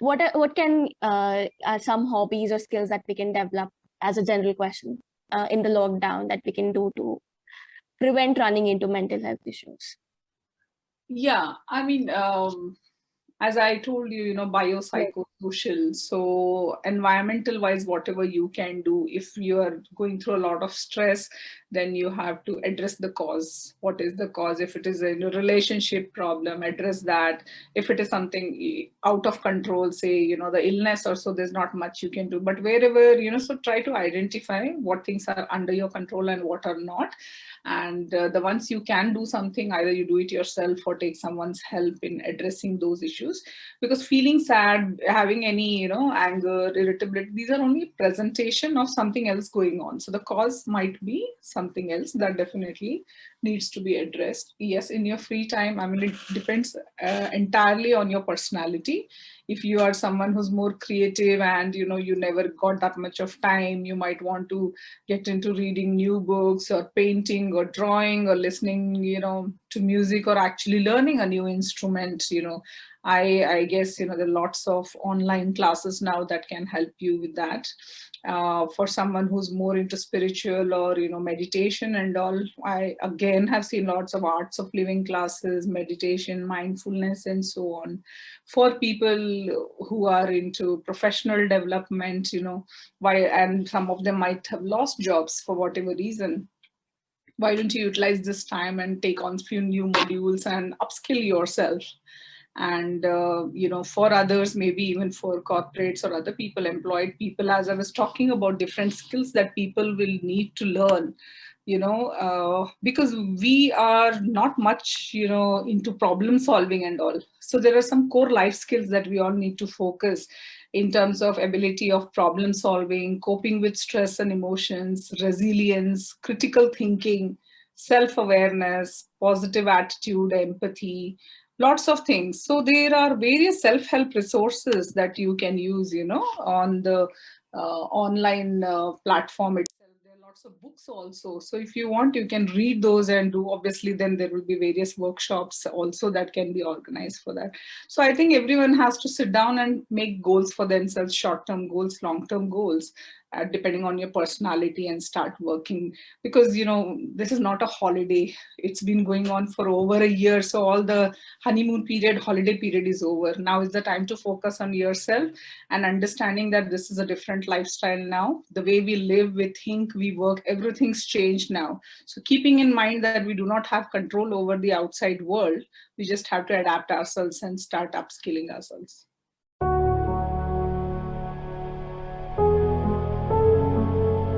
what can are some hobbies or skills that we can develop as a general question in the lockdown that we can do to prevent running into mental health issues? Yeah, I mean, as I told you, biopsychosocial. So environmental wise, whatever you can do, if you are going through a lot of stress, then you have to address the cause. What is the cause? If it is a relationship problem, address that. If it is something out of control, say, the illness or so, there's not much you can do. But wherever, so try to identify what things are under your control and what are not. And the ones you can do something, either you do it yourself or take someone's help in addressing those issues. Because feeling sad, having any anger, irritability, these are only presentation of something else going on. So the cause might be something else that definitely needs to be addressed. Yes, in your free time, I mean, it depends entirely on your personality. If you are someone who's more creative and you never got that much of time, you might want to get into reading new books or painting or drawing or listening to music or actually learning a new instrument. I guess there are lots of online classes now that can help you with that. For someone who's more into spiritual or meditation and all, I again have seen lots of arts of living classes, meditation, mindfulness, and so on. For people who are into professional development, why, and some of them might have lost jobs for whatever reason, why don't you utilize this time and take on a few new modules and upskill yourself? And for others, maybe even for corporates or other people, employed people, as I was talking about different skills that people will need to learn, because we are not much into problem solving and all. So there are some core life skills that we all need to focus in terms of ability of problem solving, coping with stress and emotions, resilience, critical thinking, self-awareness, positive attitude, empathy, lots of things. So there are various self-help resources that you can use, on the online platform itself. There are lots of books also. So if you want, you can read those and do. Obviously, then there will be various workshops also that can be organized for that. So I think everyone has to sit down and make goals for themselves, short-term goals, long-term goals, depending on your personality, and start working. Because this is not a holiday. It's been going on for over a year. So all the honeymoon period, holiday period is over. Now is the time to focus on yourself and understanding that this is a different lifestyle now. The way we live, we think, we work, everything's changed now. So keeping in mind that we do not have control over the outside world, we just have to adapt ourselves and start upskilling ourselves.